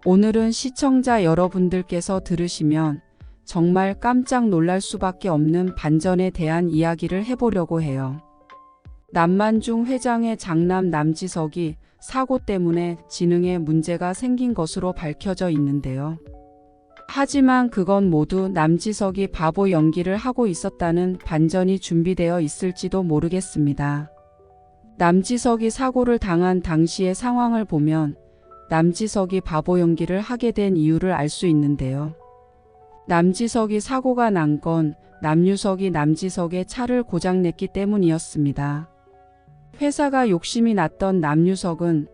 오늘은 시청자 여러분들께서 들으시면 정말 깜짝 놀랄 수밖에 없는 반전에 대한 이야기를 해보려고 해요. 남만중 회장의 장남 남지석이 사고 때문에 지능에 문제가 생긴 것으로 밝혀져 있는데요. 하지만 그건 모두 남지석이 바보 연기를 하고 있었다는 반전이 준비되어 있을지도 모르겠습니다. 남지석이 사고를 당한 당시의 상황을 보면 남지석이 바보 연기를 하게 된 이유를 알 수 있는데요. 남지석이 사고가 난 건 남유석이 남지석의 차를 고장냈기 때문이었습니다. 회사가 욕심이 났던 남유석은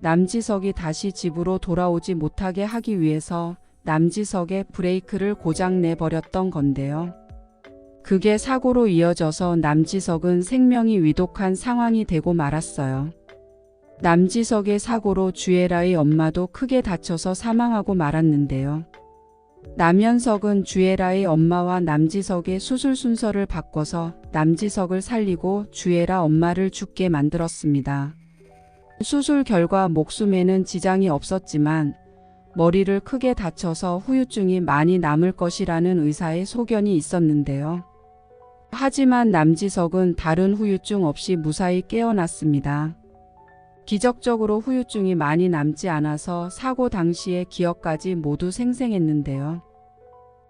남지석이 다시 집으로 돌아오지 못하게 하기 위해서 남지석의 브레이크를 고장내버렸던 건데요. 그게 사고로 이어져서 남지석은 생명이 위독한 상황이 되고 말았어요. 남지석의 사고로 주애라의 엄마도 크게 다쳐서 사망하고 말았는데요. 남현석은 주애라의 엄마와 남지석의 수술 순서를 바꿔서 남지석을 살리고 주애라 엄마를 죽게 만들었습니다. 수술 결과 목숨에는 지장이 없었지만 머리를 크게 다쳐서 후유증이 많이 남을 것이라는 의사의 소견이 있었는데요. 하지만 남지석은 다른 후유증 없이 무사히 깨어났습니다. 기적적으로 후유증이 많이 남지 않아서 사고 당시의 기억까지 모두 생생했는데요.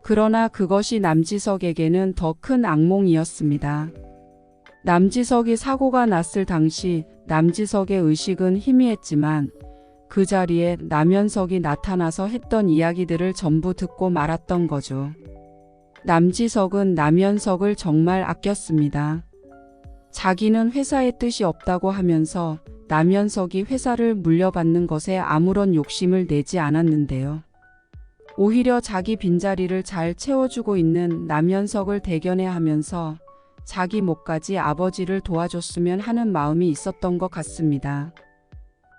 그러나 그것이 남지석에게는 더 큰 악몽이었습니다. 남지석이 사고가 났을 당시 남지석의 의식은 희미했지만 그 자리에 남현석이 나타나서 했던 이야기들을 전부 듣고 말았던 거죠. 남지석은 남현석을 정말 아꼈습니다. 자기는 회사에 뜻이 없다고 하면서 남현석이 회사를 물려받는 것에 아무런 욕심을 내지 않았는데요. 오히려 자기 빈자리를 잘 채워주고 있는 남현석을 대견해 하면서 자기 몫까지 아버지를 도와줬으면 하는 마음이 있었던 것 같습니다.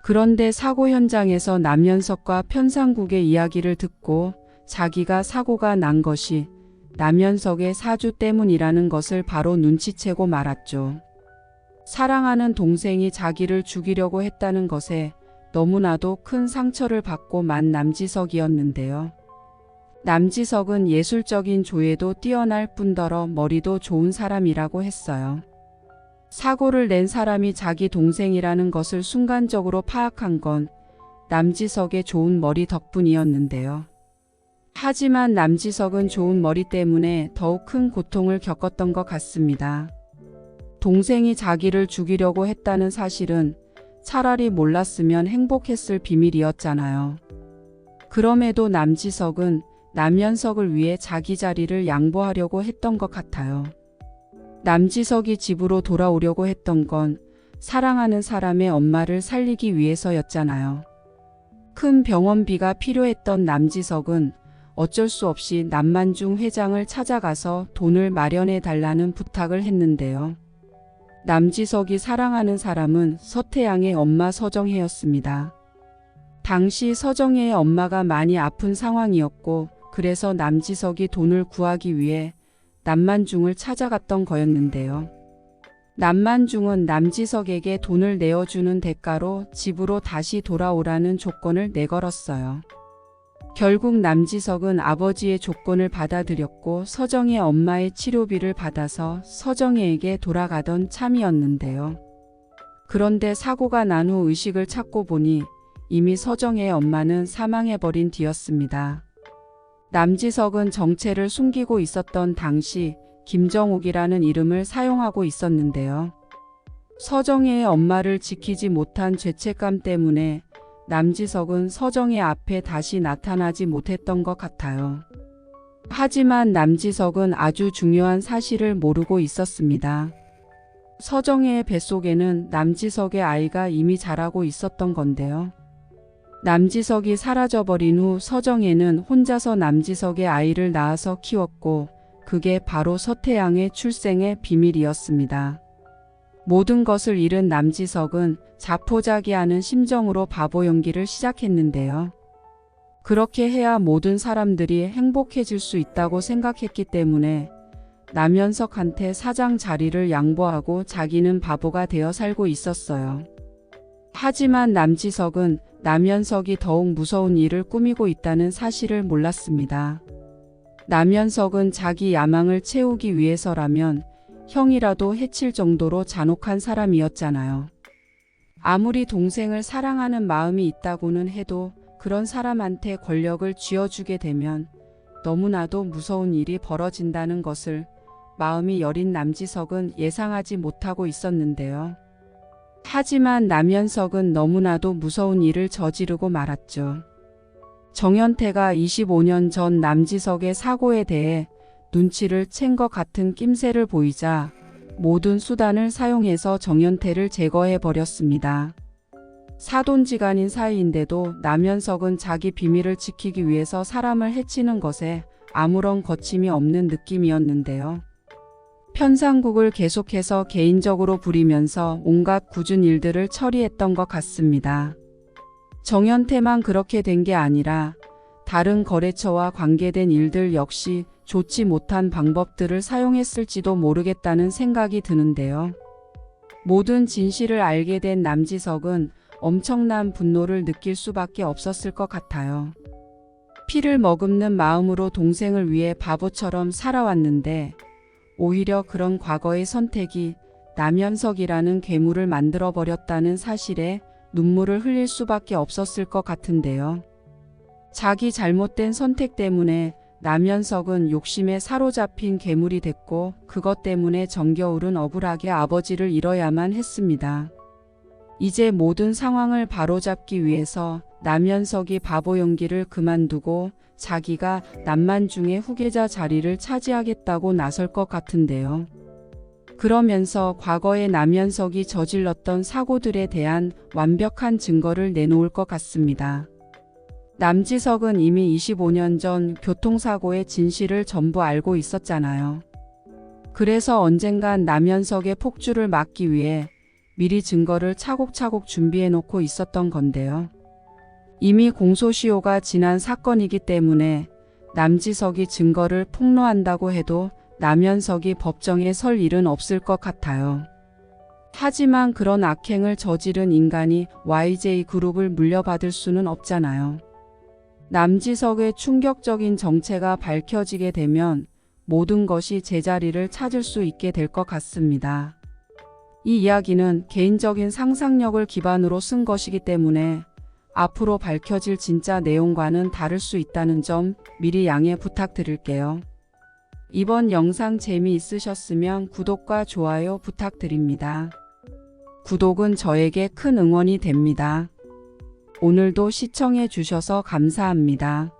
그런데 사고 현장에서 남현석과 편상국의 이야기를 듣고 자기가 사고가 난 것이 남현석의 사주 때문이라는 것을 바로 눈치채고 말았죠. 사랑하는 동생이 자기를 죽이려고 했다는 것에 너무나도 큰 상처를 받고 만 남지석이었는데요. 남지석은 예술적인 조예도 뛰어날 뿐더러 머리도 좋은 사람이라고 했어요. 사고를 낸 사람이 자기 동생이라는 것을 순간적으로 파악한 건 남지석의 좋은 머리 덕분이었는데요. 하지만 남지석은 좋은 머리 때문에 더욱 큰 고통을 겪었던 것 같습니다. 동생이 자기를 죽이려고 했다는 사실은 차라리 몰랐으면 행복했을 비밀이었잖아요. 그럼에도 남지석은 남현석을 위해 자기 자리를 양보하려고 했던 것 같아요. 남지석이 집으로 돌아오려고 했던 건 사랑하는 사람의 엄마를 살리기 위해서였잖아요. 큰 병원비가 필요했던 남지석은 어쩔 수 없이 남만중 회장을 찾아가서 돈을 마련해 달라는 부탁을 했는데요. 남지석이 사랑하는 사람은 서태양의 엄마 서정혜였습니다. 당시 서정혜의 엄마가 많이 아픈 상황이었고 그래서 남지석이 돈을 구하기 위해 남만중을 찾아갔던 거였는데요. 남만중은 남지석에게 돈을 내어주는 대가로 집으로 다시 돌아오라는 조건을 내걸었어요. 결국 남지석은 아버지의 조건을 받아들였고 서정혜 엄마의 치료비를 받아서 서정혜에게 돌아가던 참이었는데요. 그런데 사고가 난 후 의식을 찾고 보니 이미 서정혜의 엄마는 사망해버린 뒤였습니다. 남지석은 정체를 숨기고 있었던 당시 김정욱이라는 이름을 사용하고 있었는데요. 서정혜의 엄마를 지키지 못한 죄책감 때문에 남지석은 서정혜 앞에 다시 나타나지 못했던 것 같아요. 하지만 남지석은 아주 중요한 사실을 모르고 있었습니다. 서정혜의 뱃속에는 남지석의 아이가 이미 자라고 있었던 건데요. 남지석이 사라져버린 후 서정혜는 혼자서 남지석의 아이를 낳아서 키웠고 그게 바로 서태양의 출생의 비밀이었습니다. 모든 것을 잃은 남지석은 자포자기하는 심정으로 바보 연기를 시작했는데요. 그렇게 해야 모든 사람들이 행복해질 수 있다고 생각했기 때문에 남현석한테 사장 자리를 양보하고 자기는 바보가 되어 살고 있었어요. 하지만 남지석은 남현석이 더욱 무서운 일을 꾸미고 있다는 사실을 몰랐습니다. 남현석은 자기 야망을 채우기 위해서라면 형이라도 해칠 정도로 잔혹한 사람이었잖아요. 아무리 동생을 사랑하는 마음이 있다고는 해도 그런 사람한테 권력을 쥐어주게 되면 너무나도 무서운 일이 벌어진다는 것을 마음이 여린 남지석은 예상하지 못하고 있었는데요. 하지만 남현석은 너무나도 무서운 일을 저지르고 말았죠. 정현태가 25년 전 남지석의 사고에 대해 눈치를 챈 것 같은 낌새를 보이자 모든 수단을 사용해서 정현태를 제거해 버렸습니다. 사돈지간인 사이인데도 남현석은 자기 비밀을 지키기 위해서 사람을 해치는 것에 아무런 거침이 없는 느낌이었는데요. 편상국을 계속해서 개인적으로 부리면서 온갖 굳은 일들을 처리했던 것 같습니다. 정현태만 그렇게 된 게 아니라 다른 거래처와 관계된 일들 역시 좋지 못한 방법들을 사용했을지도 모르겠다는 생각이 드는데요. 모든 진실을 알게 된 남지석은 엄청난 분노를 느낄 수밖에 없었을 것 같아요. 피를 머금는 마음으로 동생을 위해 바보처럼 살아왔는데 오히려 그런 과거의 선택이 남현석이라는 괴물을 만들어버렸다는 사실에 눈물을 흘릴 수밖에 없었을 것 같은데요. 자기 잘못된 선택 때문에 남현석은 욕심에 사로잡힌 괴물이 됐고 그것 때문에 정겨울은 억울하게 아버지를 잃어야만 했습니다. 이제 모든 상황을 바로잡기 위해서 남현석이 바보 연기를 그만두고 자기가 남만중의 후계자 자리를 차지하겠다고 나설 것 같은데요. 그러면서 과거에 남현석이 저질렀던 사고들에 대한 완벽한 증거를 내놓을 것 같습니다. 남지석은 이미 25년 전 교통사고의 진실을 전부 알고 있었잖아요. 그래서 언젠간 남현석의 폭주를 막기 위해 미리 증거를 차곡차곡 준비해놓고 있었던 건데요. 이미 공소시효가 지난 사건이기 때문에 남지석이 증거를 폭로한다고 해도 남현석이 법정에 설 일은 없을 것 같아요. 하지만 그런 악행을 저지른 인간이 YJ그룹을 물려받을 수는 없잖아요. 남지석의 충격적인 정체가 밝혀지게 되면 모든 것이 제자리를 찾을 수 있게 될 것 같습니다. 이 이야기는 개인적인 상상력을 기반으로 쓴 것이기 때문에 앞으로 밝혀질 진짜 내용과는 다를 수 있다는 점 미리 양해 부탁드릴게요. 이번 영상 재미있으셨으면 구독과 좋아요 부탁드립니다. 구독은 저에게 큰 응원이 됩니다. 오늘도 시청해 주셔서 감사합니다.